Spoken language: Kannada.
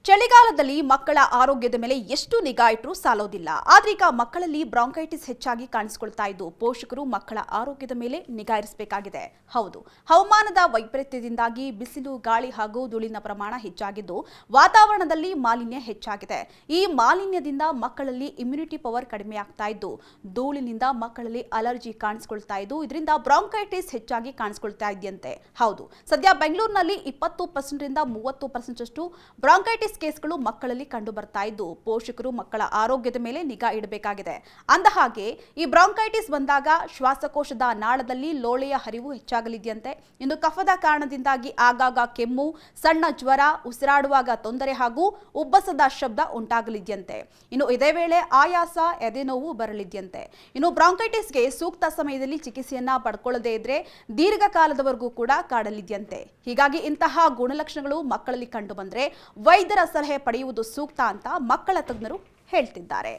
ಚಳಿಗಾಲದಲ್ಲಿ ಮಕ್ಕಳ ಆರೋಗ್ಯದ ಮೇಲೆ ಎಷ್ಟು ನಿಗಾ ಇಟ್ಟರೂ ಸಾಲೋದಿಲ್ಲ. ಆದ್ರೀಗ ಮಕ್ಕಳಲ್ಲಿ ಬ್ರಾಂಕೈಟಿಸ್ ಹೆಚ್ಚಾಗಿ ಕಾಣಿಸಿಕೊಳ್ತಾ ಇದ್ದು ಪೋಷಕರು ಮಕ್ಕಳ ಆರೋಗ್ಯದ ಮೇಲೆ ನಿಗಾ ಇರಿಸಬೇಕಾಗಿದೆ. ಹೌದು, ಹವಾಮಾನದ ವೈಪರೀತ್ಯದಿಂದಾಗಿ ಬಿಸಿಲು, ಗಾಳಿ ಹಾಗೂ ಧೂಳಿನ ಪ್ರಮಾಣ ಹೆಚ್ಚಾಗಿದ್ದು ವಾತಾವರಣದಲ್ಲಿ ಮಾಲಿನ್ಯ ಹೆಚ್ಚಾಗಿದೆ. ಈ ಮಾಲಿನ್ಯದಿಂದ ಮಕ್ಕಳಲ್ಲಿ ಇಮ್ಯುನಿಟಿ ಪವರ್ ಕಡಿಮೆ ಆಗ್ತಾ ಇದ್ದು ಧೂಳಿನಿಂದ ಮಕ್ಕಳಲ್ಲಿ ಅಲರ್ಜಿ ಕಾಣಿಸಿಕೊಳ್ತಾ ಇದ್ದು ಇದರಿಂದ ಬ್ರಾಂಕೈಟಿಸ್ ಹೆಚ್ಚಾಗಿ ಕಾಣಿಸಿಕೊಳ್ತಾ ಇದೆಯಂತೆ. ಹೌದು, ಸದ್ಯ ಬೆಂಗಳೂರಿನಲ್ಲಿ 20% ರಿಂದ 30% ಬ್ರಾಂಕೈಟಿಸ್ ಕೇಸ್ಗಳು ಮಕ್ಕಳಲ್ಲಿ ಕಂಡು ಬರ್ತಾ ಇದ್ದು ಪೋಷಕರು ಮಕ್ಕಳ ಆರೋಗ್ಯದ ಮೇಲೆ ನಿಗಾ ಇಡಬೇಕಾಗಿದೆ. ಅಂದಹಾಗೆ ಈ ಬ್ರಾಂಕೈಟಿಸ್ ಬಂದಾಗ ಶ್ವಾಸಕೋಶದ ನಾಳದಲ್ಲಿ ಲೋಳೆಯ ಹರಿವು ಹೆಚ್ಚಾಗಲಿದೆಯಂತೆ. ಇನ್ನು ಕಫದ ಕಾರಣದಿಂದಾಗಿ ಆಗಾಗ ಕೆಮ್ಮು, ಸಣ್ಣ ಜ್ವರ, ಉಸಿರಾಡುವಾಗ ತೊಂದರೆ ಹಾಗೂ ಉಬ್ಬಸದ ಶಬ್ದ ಉಂಟಾಗಲಿದೆಯಂತೆ. ಇನ್ನು ಇದೇ ವೇಳೆ ಆಯಾಸ, ಎದೆನೋವು ಬರಲಿದೆಯಂತೆ. ಇನ್ನು ಬ್ರಾಂಕೈಟಿಸ್ಗೆ ಸೂಕ್ತ ಸಮಯದಲ್ಲಿ ಚಿಕಿತ್ಸೆಯನ್ನ ಪಡ್ಕೊಳ್ಳದೇ ಇದ್ರೆ ದೀರ್ಘಕಾಲದವರೆಗೂ ಕೂಡ ಕಾಡಲಿದೆಯಂತೆ. ಹೀಗಾಗಿ ಇಂತಹ ಗುಣಲಕ್ಷಣಗಳು ಮಕ್ಕಳಲ್ಲಿ ಕಂಡು ಬಂದ್ರೆ ವೈದ್ಯರ ಸಲಹೆ ಪಡೆಯುವುದು ಸೂಕ್ತ ಅಂತ ಮಕ್ಕಳ ತಜ್ಞರು ಹೇಳ್ತಿದ್ದಾರೆ.